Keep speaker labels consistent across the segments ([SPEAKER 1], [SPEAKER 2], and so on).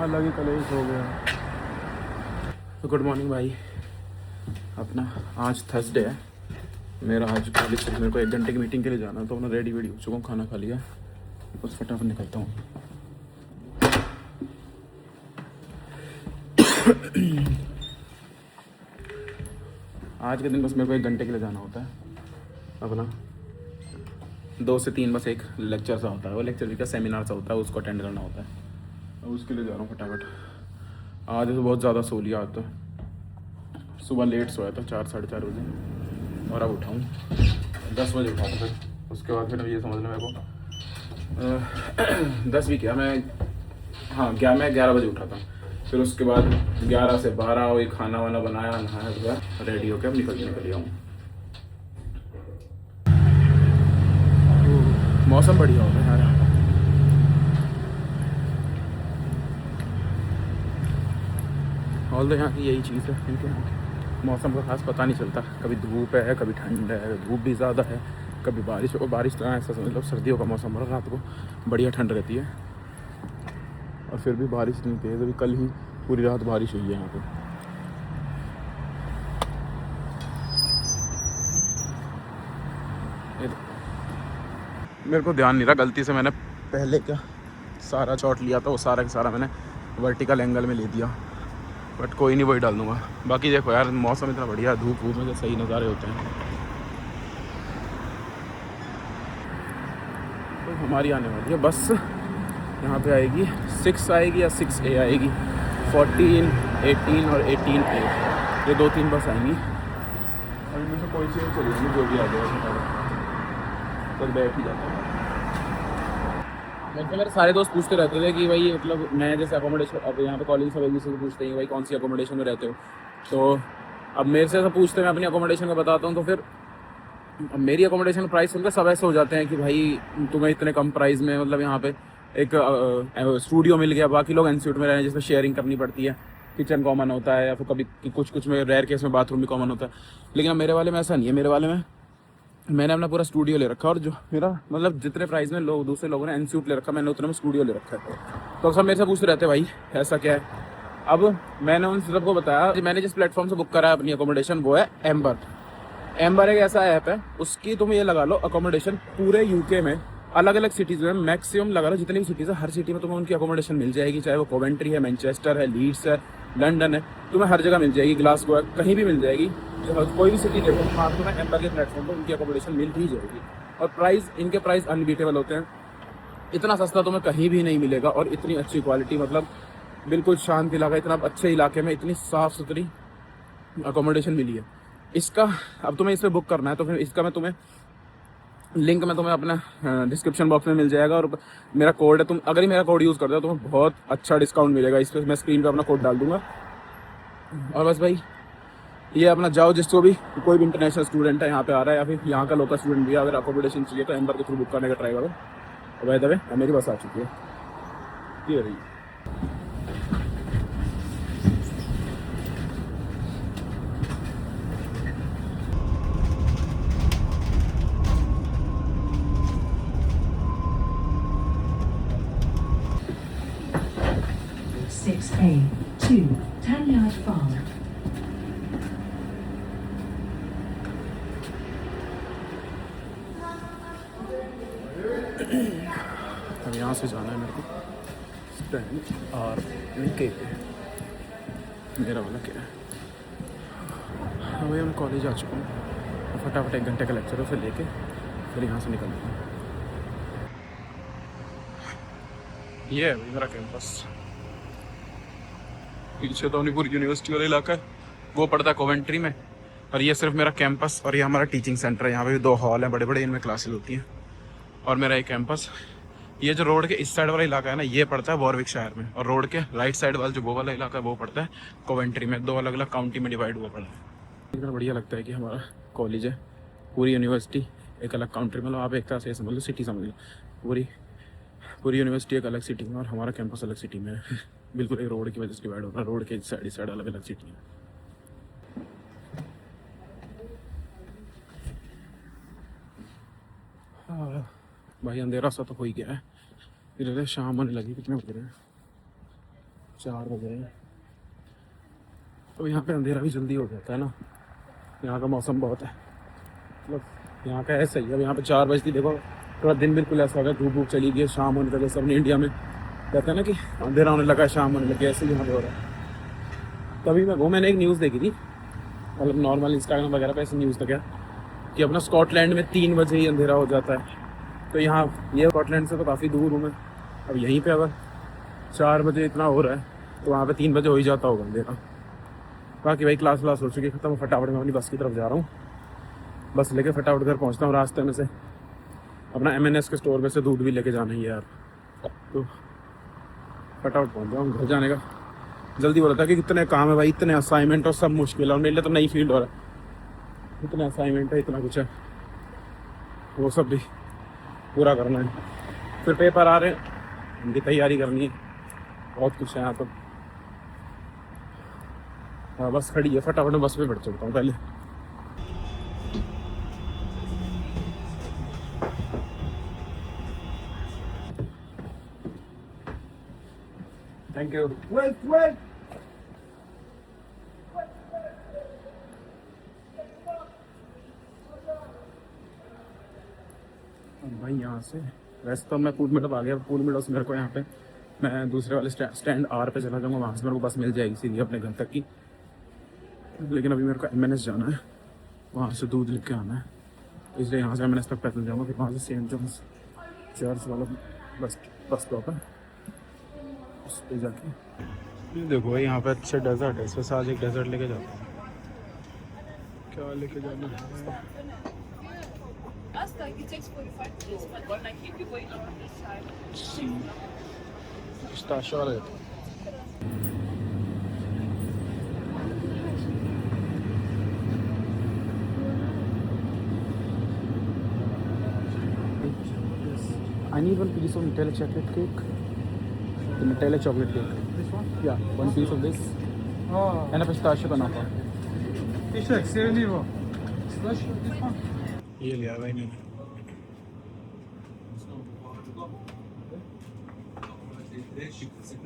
[SPEAKER 1] अलग ही कलेश हो गया। तो गुड मॉर्निंग भाई। अपना आज थर्सडे है, मेरा आज कॉलेज से मेरे को 1 घंटे की मीटिंग के लिए जाना है, तो मैं रेडी वेडी हो चुका हूँ, खाना खा लिया, बस फटाफट निकलता हूँ। आज के दिन बस मेरे को 1 घंटे के लिए जाना होता है अपना, 2 से 3 बस एक लेक्चर सा होता है, वो लेक्चर भी क्या सेमिनार सा होता है, उसको अटेंड करना होता है, और उसके लिए जा रहा हूँ फटाफट। आज तो बहुत ज़्यादा सो लिया, आज तो सुबह लेट सोया था 4-4:30 बजे, और अब उठाऊँ 10 बजे उठा था। फिर उसके बाद फिर ये समझ लो मेरे को 10 भी क्या, मैं 11 बजे उठा था। फिर उसके बाद 11 से 12 वही खाना वाना बनाया, नहाया धोया, रेडी होकर अब निकल गया हूँ। मौसम बढ़िया हो गया यार यहाँ का। ऑल यहाँ की यही चीज़ है, इनके यहाँ मौसम का खास पता नहीं चलता, कभी धूप है, कभी ठंड है, धूप भी ज़्यादा है, कभी बारिश हो। बारिश तो ऐसा समझ लो सर्दियों का मौसम हो रहा, रात को बढ़िया ठंड रहती है, और फिर भी बारिश नहीं तेज़। अभी कल ही पूरी रात बारिश हुई है यहाँ पे। मेरे को ध्यान नहीं रहा, गलती से मैंने पहले क्या सारा शॉट लिया था, वो सारा का सारा मैंने वर्टिकल एंगल में ले दिया, बट कोई नहीं, वही डाल दूँगा। बाकी देखो यार, मौसम इतना बढ़िया, धूप वूप में तो सही नज़ारे होते हैं। तो हमारी आने वाली है बस, यहाँ पे आएगी 6 आएगी या 6A आएगी, 14, 18 और 18A, ये 2-3 बस आएंगी, और इनमें से कोई सी चली जाएंगी, जो भी आ जाएगा तब बैठ ही जाता है। मेरे सारे दोस्त पूछते रहते थे कि भाई मतलब मैं जैसे अकोमोडेशन, अब यहाँ पे कॉलेज से वजह से पूछते हैं भाई कौन सी अकोमोडेशन में रहते हो, तो अब मेरे से सब पूछते हैं, मैं अपनी अकोमोडेशन का बताता हूँ, तो फिर अब मेरी अकोमोडेशन का प्राइस सुनकर सब ऐसे हो जाते हैं कि भाई तुम्हें इतने कम प्राइस में, मतलब यहाँ पे एक स्टूडियो मिल गया, बाकी लोग इंस्टीट्यूट में रहे हैं जिसमें शेयरिंग करनी पड़ती है, किचन कॉमन होता है, या फिर कभी कुछ में रेयर केस में बाथरूम भी कॉमन होता है। लेकिन अब मेरे वाले में ऐसा नहीं है, मेरे वाले में मैंने अपना पूरा स्टूडियो ले रखा, और जो मेरा मतलब जितने प्राइस में लोग दूसरे लोगों ने इंस्टीट्यूट ले रखा, मैंने उतने में स्टूडियो ले रखा है। तो सब मेरे से पूछते रहते भाई ऐसा क्या है। अब मैंने उन सबको बताया, मैंने जिस प्लेटफॉर्म से बुक करा है अपनी अकोमोडेशन, वो है एम्बर। एम्बर एक ऐसा ऐप है, उसकी तुम ये लगा लो अकोमोडेशन पूरे यूके में अलग अलग सिटीज़ में, मैक्सिमम लगा लो जितनी भी सिटीज़ है, हर सिटी में तुम्हें उनकी अकोमोडेशन मिल जाएगी, चाहे वो कोवेंट्री है, मैनचेस्टर है, लीड्स है, लंदन है, तुम्हें हर जगह मिल जाएगी, ग्लासगो है, कहीं भी मिल जाएगी। कोई भी सिटी देखो वहाँ तुम्हें एम्बर के प्लेटफॉर्म पर उनकी अकोमोडेशन मिल ही जाएगी, और इनके प्राइस अनबीटेबल होते हैं। इतना सस्ता तुम्हें कहीं भी नहीं मिलेगा, और इतनी अच्छी क्वालिटी, मतलब बिल्कुल शांत इलाका, इतना अच्छे इलाके में इतनी साफ़ सुथरी अकोमोडेशन मिली है। इसका अब तुम्हें इस पर बुक करना है, तो फिर इसका मैं तुम्हें लिंक में तुम्हें अपना डिस्क्रिप्शन बॉक्स में मिल जाएगा, और मेरा कोड है, तुम अगर ही मेरा कोड यूज़ करते हो तो तुम्हें बहुत अच्छा डिस्काउंट मिलेगा। इस पर मैं स्क्रीन पे अपना कोड डाल दूंगा, और बस भाई ये अपना जाओ, जिसको भी कोई भी इंटरनेशनल स्टूडेंट है यहाँ पे आ रहा है, या फिर यहाँ का लोकल स्टूडेंट भी अगर अकोमोडेशन चाहिए तो एम्बर के थ्रू बुक करने का ट्राई करो। और बाय द वे मेरी बस आ चुकी है, ये रही।
[SPEAKER 2] Tanyard Farm.
[SPEAKER 1] अब यहाँ से जाना है मेरे को स्टैंड और के मेरा वाला क्या है। हाँ भाई, मैं कॉलेज आ चुका हूँ, फटाफट 1 घंटे का लेक्चर उसे लेके फिर यहाँ से निकलता हूँ। ये है भाई मेरा कैंपस, पीछे तो पूरी यूनिवर्सिटी वाला इलाका है, वो पड़ता है कोवेंट्री में, और ये सिर्फ मेरा कैंपस, और ये हमारा टीचिंग सेंटर है। यहाँ पे भी 2 हॉल हैं बड़े बड़े, इनमें क्लासेस होती हैं, और मेरा एक कैंपस। ये जो रोड के इस साइड वाला इलाका है ना, ये पड़ता है वॉरविकशायर में, और रोड के राइट साइड वाला जो वो वाला इलाका है वो पड़ता है कोवेंट्री में। 2 अलग अलग काउंटी में डिवाइड हुआ पड़ा है। इतना बढ़िया लगता है कि हमारा कॉलेज है, पूरी यूनिवर्सिटी एक अलग काउंट्री, मतलब आप एक तरह से समझ लो सिटी समझ लो, पूरी यूनिवर्सिटी एक अलग सिटी में, और हमारा कैंपस अलग सिटी में है। बिल्कुल एक रोड की वजह से डिवाइड होता है, रोड के इस साइड अलग अलग सिटी है। भाई अंधेरा सा तो हो ही गया है, धीरे धीरे शाम होने लगी, कितने बज रहे हैं 4 बजे हैं। तो यहाँ पे अंधेरा भी जल्दी हो जाता है ना, यहाँ का मौसम बहुत है मतलब यहाँ का ऐसा ही है। अब यहाँ पे 4 बजती देखो थोड़ा दिन बिल्कुल ऐसा हो गया, धूप धूप चली गई, शाम होने लगे। सब इंडिया में कहते हैं ना कि अंधेरा होने लगा, शाम होने लगी, ऐसे ही यहाँ पे हो रहा है। तभी मैंने एक न्यूज़ देखी थी, मतलब नॉर्मल इंस्टाग्राम वगैरह पे ऐसी न्यूज़ था क्या कि अपना स्कॉटलैंड में 3 बजे ही अंधेरा हो जाता है। तो यहाँ ये स्कॉटलैंड से तो काफ़ी दूर हूँ मैं। अब यहीं पे अगर 4 बजे इतना हो रहा है तो वहाँ पे 3 बजे हो ही जाता होगा अंधेरा। बाकी भाई क्लास हो चुकी है ख़त्म, फटाफट मैं अपनी बस की तरफ जा रहा हूँ। बस लेके फटाफट घर पहुँचता हूँ। रास्ते में से अपना MNS के स्टोर में से दूध भी लेके जाना ही है यार, तो फटाफट पहुँच जाऊँ घर। जाने का जल्दी बोला था कि कितने काम है भाई, इतने असाइनमेंट और सब मुश्किल है, और मेरे लिए तो नई फील्ड हो रहा है। इतने असाइनमेंट है, इतना कुछ है, वो सब भी पूरा करना है। फिर पेपर आ रहे हैं, उनकी तैयारी करनी है, बहुत कुछ है यहाँ तो। हाँ बस खड़ी है, फटाफट बस में बैठ चलता हूँ पहले। Thank you. वेट भाई यहाँ से वैसे तो मैं पूल मिडप आ गया। पूल मिडप से मेरे को यहाँ पे मैं दूसरे वाले स्टैंड R पे चला जाऊँगा, वहाँ से मेरे को बस मिल जाएगी सीधी अपने घर तक की। लेकिन अभी मेरे को MNS जाना है, वहाँ से दूध लेके आना है, इसलिए यहाँ से MNS तक पैदल जाऊँगा। फिर वहाँ से सेंट जॉन्स चर्च वाला बस स्टॉप है, उस पर जाके देखो भाई यहाँ पे अच्छे डेजर्ट है। इसमें से आज एक डेजर्ट लेके जाता हूँ। क्या लेके जाना है? पिस्ताशियो वाला देता हूँ। I need 1 piece of Nutella chocolate cake. The Nutella chocolate cake.
[SPEAKER 2] This one?
[SPEAKER 1] Yeah, 1 piece of this.
[SPEAKER 2] Oh,
[SPEAKER 1] And a pistachio banana.
[SPEAKER 2] it's like 70 euro. This one?
[SPEAKER 1] ये लिया भाई मैंने।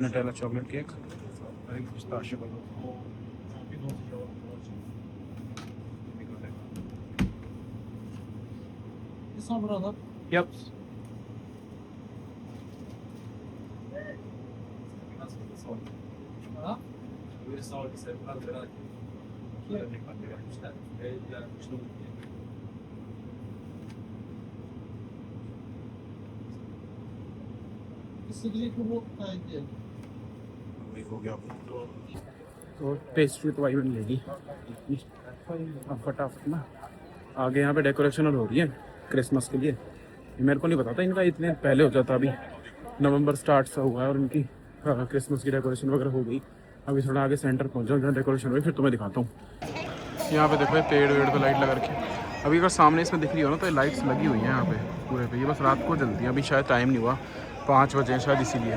[SPEAKER 1] Nutella chocolate cake और एक pistachio banana.
[SPEAKER 2] This one, brother.
[SPEAKER 1] Yep.
[SPEAKER 2] Huh?
[SPEAKER 1] हो गया तो pastry तो भाई मैंने ले ली। अब फटाफट ना आगे यहाँ पे डेकोरेशन हो रही है क्रिसमस के लिए। मेरे को नहीं पता था इनका इतने पहले हो जाता, अभी नवंबर स्टार्ट सा हुआ है और इनकी क्रिसमस की डेकोरेशन वगैरह हो गई। अभी थोड़ा आगे सेंटर पहुँच जाऊँ जहाँ डेकोरेशन हुई, फिर तुम्हें दिखाता हूँ। यहाँ पे देखो पेड़ वेड़ पे लाइट लगा रखी है। अभी अगर सामने इसमें दिख रही हो ना तो ये लाइट्स लगी हुई हैं यहाँ पे पूरे पे। ये बस रात को जलती है, अभी शायद टाइम नहीं हुआ, 5 बजे शायद, इसीलिए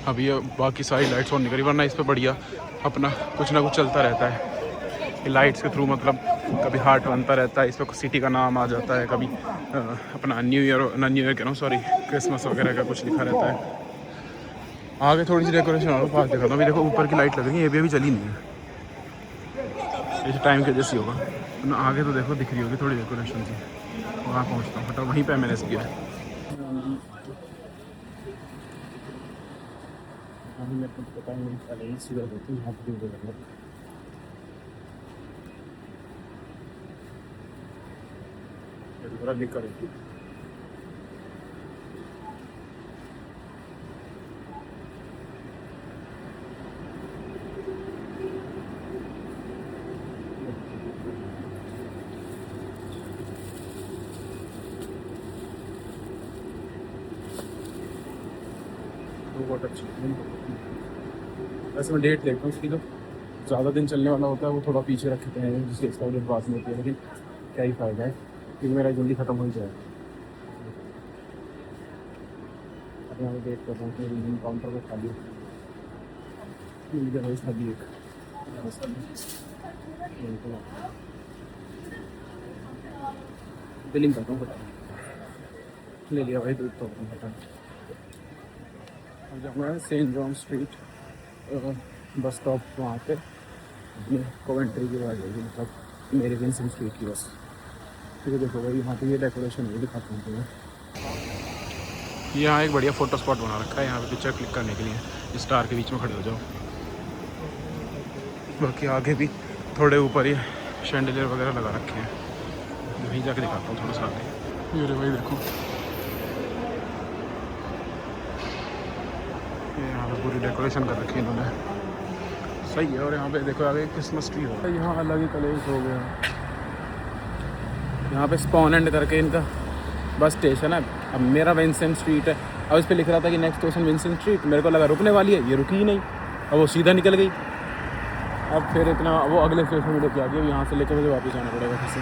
[SPEAKER 1] अभी ये बाकी सारी लाइट्स ऑन नहीं करी, वरना इस पर बढ़िया अपना कुछ ना कुछ चलता रहता है। ये लाइट्स के थ्रू मतलब कभी हार्ट बनता रहता है, इस पर सिटी का नाम आ जाता है, कभी अपना न्यू ईयर कह रहा हूँ सॉरी, क्रिसमस वगैरह का कुछ लिखा रहता है। आगे थोड़ी सी डेकोरेशन हो, पास दिखाता हूँ। अभी देखो ऊपर की लाइट लग रही है, ये भी अभी चली नहीं है, इस टाइम के जैसी होगा ना। आगे तो देखो दिख रही होगी थोड़ी डेकोरेशन सी। वहाँ पहुँचता हूँ फटाफट, वहीं पे मैंने किया है। मेरे को पता नहीं पहले ही सीधा होती है, यहाँ पर लिख कर बहुत अच्छी। वैसे मैं डेट देखता हूँ उसकी, तो ज़्यादा दिन चलने वाला होता है वो थोड़ा पीछे रखते हैं, जिसकी एक्सपायरी पास में होती है, लेकिन क्या ही फ़ायदा है क्योंकि मेरा जल्दी ख़त्म हो ही जाएगा। अब यहाँ डेट कर रहा हूँ कि काउंटर पर खाली मिल गया भाई, खाली एक बिलिंग करता हूँ फटाफट। ले लिया भाई दूध तो फटाफट। अब जाऊँगा saint John street bus stop वहाँ पे अपनी कोवेंट्री की बात होगी, मतलब मेरे विंसेंट स्ट्रीट की बस। ठीक है, देखो भाई यहाँ पे ये डेकोरेशन है, दिखाता हूँ तुम्हें। यहाँ एक बढ़िया फ़ोटो स्पॉट बना रखा है, यहाँ पे पिक्चर क्लिक करने के लिए स्टार के बीच में खड़े हो जाओ। बाकी आगे भी थोड़े ऊपर ही शैंडलियर वगैरह लगा रखे हैं, वहीं जाके दिखाता हूँ थोड़ा सा आगे। ये भाई देखो, ये यहाँ पे पूरी डेकोरेशन कर रखी है इन्होंने, सही है। और यहाँ पे देखो आगे क्रिसमस ट्री हो, यहाँ अलग ही कलेश हो गया। यहाँ पे स्पॉन एंड करके इनका बस स्टेशन है। अब मेरा विंसेंट स्ट्रीट है, अब इस पे लिख रहा था कि नेक्स्ट स्टेशन विंसेंट स्ट्रीट, मेरे को लगा रुकने वाली है, ये रुकी ही नहीं, अब वो सीधा निकल गई। अब फिर इतना वो अगले स्टेशन में लेके आ गया, यहाँ से लेकर मुझे वापस जाना पड़ेगा फिर से।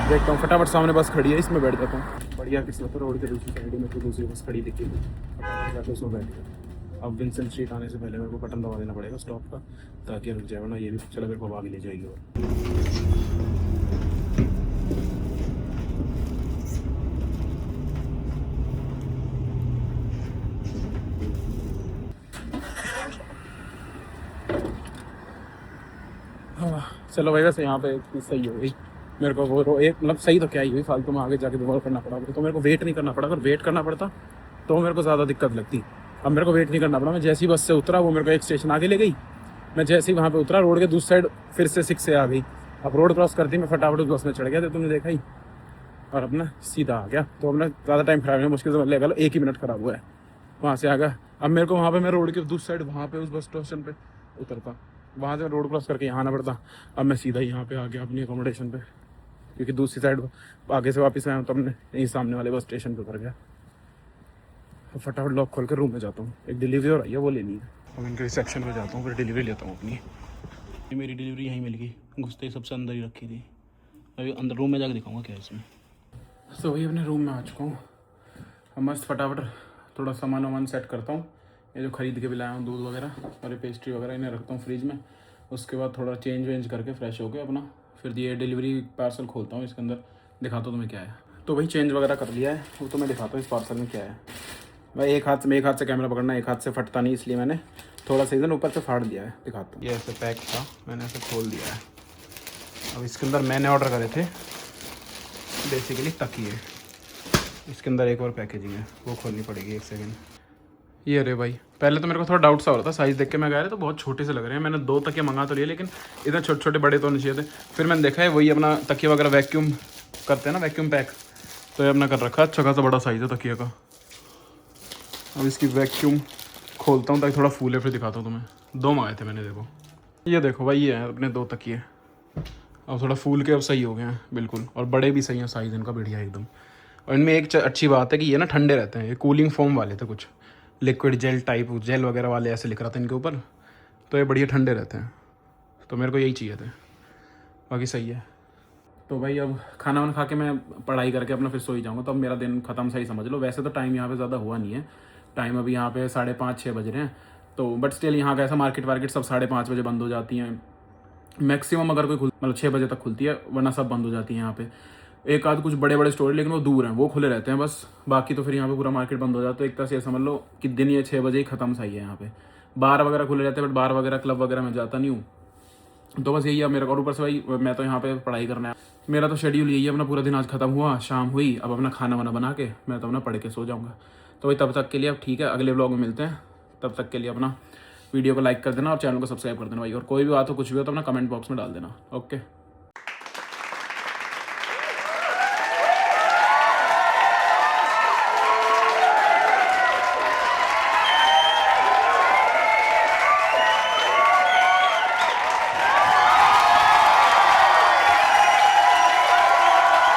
[SPEAKER 1] देखता हूँ, फटाफट सामने बस खड़ी है, इसमें बैठ जाता हूँ। बढ़िया किस्मत है, रोड के दूसरी साइड में तो दूसरी बस खड़ी दिखी, फटाफट जाकर उसमें बैठ गया। अब विंसेंट स्ट्रीट आने से पहले मेरे को बटन दबा देना पड़ेगा स्टॉप का, ताकि रुक जाए, वरना ये भी चलो मेरे को आगे ले जाएगी। और चलो भाई, वैसे यहाँ पे एक चीज़ सही हो गई मेरे को, वो एक मतलब सही तो क्या ही हुई, फालतू में आगे जाके दोबारा करना पड़ा, तो मेरे को वेट नहीं करना पड़ा। अगर वेट करना पड़ता तो मेरे को ज़्यादा दिक्कत लगती। अब मेरे को वेट नहीं करना पड़ा, मैं जैसी बस से उतरा वो मेरे को एक स्टेशन आगे ले गई, मैं जैसे ही वहाँ पे उतरा रोड के दूसरी साइड फिर से 6 से आ गई। अब रोड क्रॉस करती मैं फटाफट उस बस में चढ़ गया, तो तुमने देखा ही, और अपना सीधा आ गया। तो अपना ज़्यादा टाइम खराब है, मुश्किल से ले लो 1 ही मिनट खराब हुआ है, वहाँ से आ गया। अब मेरे को वहाँ पे मैं रोड के दूसरी साइड वहाँ पे उस बस स्टेशन पे उतरता, वहाँ से रोड क्रॉस करके यहाँ आना पड़ता। अब मैं सीधा यहाँ पे आ गया अपनी अकोमोडेशन पे, क्योंकि दूसरी साइड आगे से वापस आया तो अपने यहीं सामने वाले बस स्टेशन पे उतर गया। अब फटाफट लॉक खोल कर रूम में जाता हूँ, एक डिलीवरी हो रही है वो लेनी है। अब इनके रिसेप्शन पे जाता हूँ, फिर डिलीवरी लेता हूँ अपनी। ये मेरी डिलीवरी यहीं मिल गई, घुसते ही सबसे अंदर ही रखी थी। अभी अंदर रूम में जाकर दिखाऊंगा क्या है इसमें। तो वही अपने रूम में आ चुका हूँ, अब मस्त फटाफट थोड़ा सामान वामान सेट करता हूँ। ये जो खरीद के भी लाया हूँ दूध वगैरह और ये पेस्ट्री वगैरह, इन्हें रखता हूँ फ्रिज में। उसके बाद थोड़ा चेंज वेंज करके फ्रेश होकर अपना फिर ये डिलीवरी पार्सल खोलता हूँ, इसके अंदर दिखाता हूँ तुम्हें क्या है। तो भाई चेंज वगैरह कर लिया है, वो तो मैं दिखाता हूँ इस पार्सल में क्या है। भाई एक हाथ से कैमरा पकड़ना, एक हाथ से फटता नहीं, इसलिए मैंने थोड़ा सा इधर ऊपर से फाड़ दिया है, दिखाता हूँ। ये ऐसे पैक था, मैंने ऐसे खोल दिया है। अब इसके अंदर मैंने ऑर्डर करे थे बेसिकली तकिए, इसके अंदर एक और पैकेजिंग है, वो खोलनी पड़ेगी। 1 सेकेंड। ये अरे भाई, पहले तो मेरे को थोड़ा डाउट सा हो रहा था, साइज़ देख के मैं गया तो बहुत छोटे से लग रहे हैं। मैंने 2 तकिए मंगा तो लिए, लेकिन इधर छोटे छोटे बड़े तो नहीं चाहिए थे। फिर मैंने देखा है वही अपना तकिए वगैरह वैक्यूम करते हैं ना, वैक्यूम पैक, तो ये अपना कर रखा है। अच्छा खासा बड़ा साइज़ है तकिए का। अब इसकी वैक्यूम खोलता हूँ ताकि थोड़ा फूले, फिर दिखाता हूँ तुम्हें। 2 मंगाए थे मैंने, देखो ये देखो भाई, ये है अपने 2 तकिए। अब थोड़ा फूल के अब सही हो गए हैं बिल्कुल, और बड़े भी सही हैं, साइज़ इनका बढ़िया एकदम। और इनमें एक अच्छी बात है कि ये ना ठंडे रहते हैं, ये कूलिंग फोम वाले थे, कुछ लिक्विड जेल टाइप, जेल वगैरह वाले ऐसे लिख रहा था इनके ऊपर, तो ये बढ़िया ठंडे रहते हैं। तो मेरे को यही चाहिए थे, बाकी सही है। तो भाई अब खाना वाना खा के मैं पढ़ाई करके अपना फिर सो ही जाऊँगा, तो अब मेरा दिन ख़त्म, सही समझ लो। वैसे तो टाइम यहाँ पे ज़्यादा हुआ नहीं है, टाइम अभी यहाँ पे 5:30-6 बज रहे हैं, तो बट स्टिल यहाँ का ऐसा मार्केट वार्केट सब 5:30 बजे बंद हो जाती हैं मैक्सिमम। अगर कोई मतलब 6 बजे तक खुलती है, वरना सब बंद हो जाती है यहाँ पे। एक आध कुछ बड़े बड़े स्टोर, लेकिन वो दूर हैं, वो खुले रहते हैं बस, बाकी तो फिर यहाँ पे पूरा मार्केट बंद हो जाता है। एक तरह से समझ लो कि दिन ये 6 बजे ही ख़त्म सही है यहाँ पे। बार वगैरह खुले रहते हैं, बट बार वगैरह क्लब वगैरह में जाता नहीं हूँ। तो बस यही है मेरा। और ऊपर से भाई मैं तो यहाँ पे पढ़ाई करना है, मेरा तो शेड्यूल यही है। अपना पूरा दिन आज खत्म हुआ, शाम हुई, अब अपना खाना वाना बना के मैं तो अपना पढ़ के सो जाऊँगा। तो भाई तब तक के लिए अब ठीक है, अगले व्लॉग में मिलते हैं। तब तक के लिए अपना वीडियो को लाइक कर देना और चैनल को सब्सक्राइब कर देना भाई। और कोई भी बात हो, कुछ भी हो तो अपना कमेंट बॉक्स में डाल देना। ओके।